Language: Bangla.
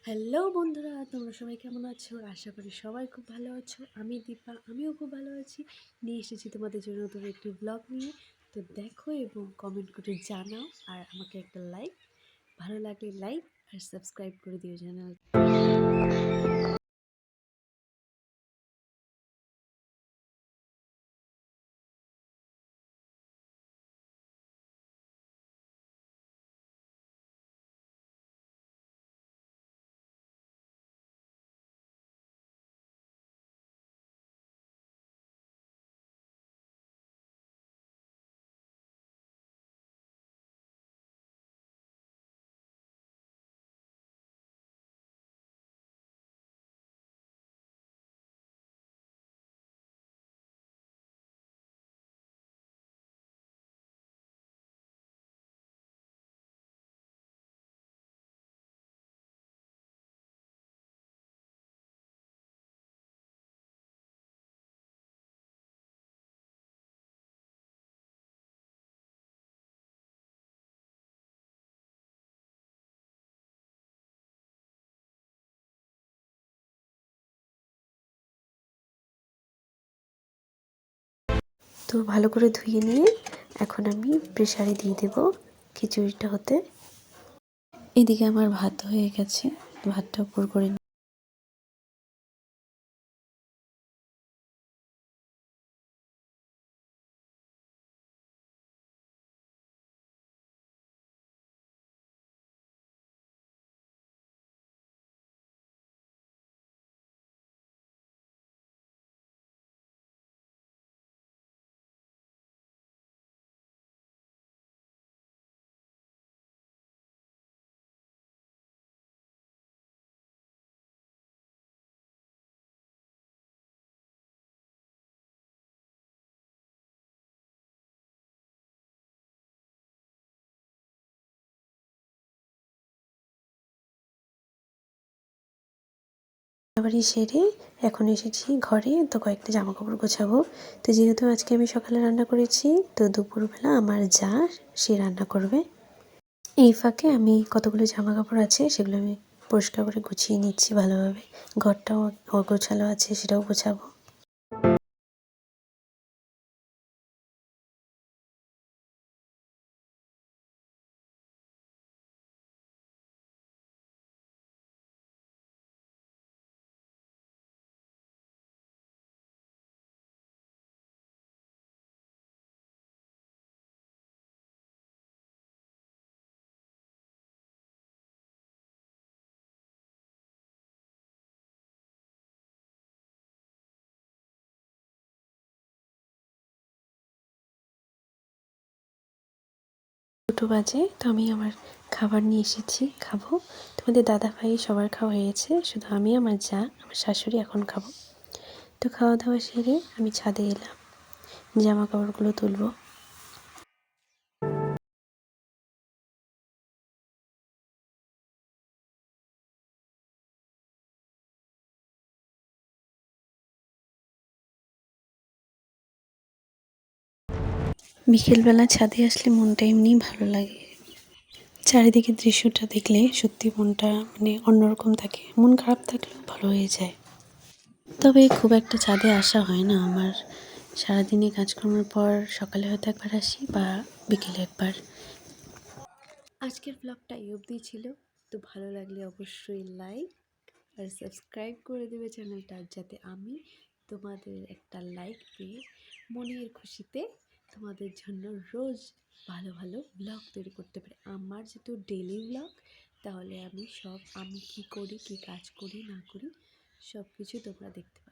হ্যালো বন্ধুরা, তোমরা সবাই কেমন আছো? আশা করি সবাই খুব ভালো আছো। আমি দীপা, আমিও খুব ভালো আছি। নিয়ে এসেছি তোমাদের জন্য নতুন একটি ব্লগ নিয়ে। তো দেখো এবং কমেন্ট করে জানাও, আর আমাকে একটা লাইক, ভালো লাগলে লাইক আর সাবস্ক্রাইব করে দিও চ্যানেল। তো ভালো করে ধুয়ে নিয়ে এখন আমি প্রেসারে দিয়ে দেব খিচুড়িটা হতে। এদিকে আমার ভাত হয়ে গেছে, ভাতটা উপর করে বাড়ি সেরে এখন এসেছি ঘরে। তো কয়েকটা জামা কাপড় গোছাবো। তো যেহেতু আজকে আমি সকালে রান্না করেছি, তো দুপুরবেলা আমার যা সে রান্না করবে। এই ফাঁকে আমি কতগুলো জামা কাপড় আছে সেগুলো আমি পরিষ্কার করে গুছিয়ে নিচ্ছি ভালোভাবে। ঘরটাও অগোছালো আছে, সেটাও গোছাবো। দুটো বাজে, তো আমি আমার খাবার নিয়ে এসেছি, খাবো। তোমাদের দাদা ভাই সবার খাওয়া হয়েছে, শুধু আমি, আমার যা, আমার শাশুড়ি এখন খাবো। তো খাওয়া দাওয়া সেরে আমি ছাদে এলাম, জামা কাপড়গুলো তুলবো। বিকেলবেলা ছাদে আসলে মনটা এমনিই ভালো লাগে। চারিদিকে দৃশ্যটা দেখলে সত্যি মনটা অন্যরকম থাকে, মন খারাপ থাকলেও ভালো হয়ে যায়। তবে খুব একটা ছাদে আসা হয় না আমার। সারাদিনে কাজকর্মের পর সকালে হয়তো একবার আসি বা বিকেলে একবার। আজকের ব্লগটা এই অবধি ছিল। তো ভালো লাগলে অবশ্যই লাইক আর সাবস্ক্রাইব করে দেবে চ্যানেলটা, যাতে আমি তোমাদের একটা লাইক পেয়ে মনের খুশিতে তোমাদের জন্য রোজ ভালো ভালো ব্লগ তৈরি করতে পারি। আমার যেহেতু ডেলি ব্লগ, তাহলে আমি কী করি, কী কাজ করি না করি, সব কিছু তোমরা দেখতে পাবে।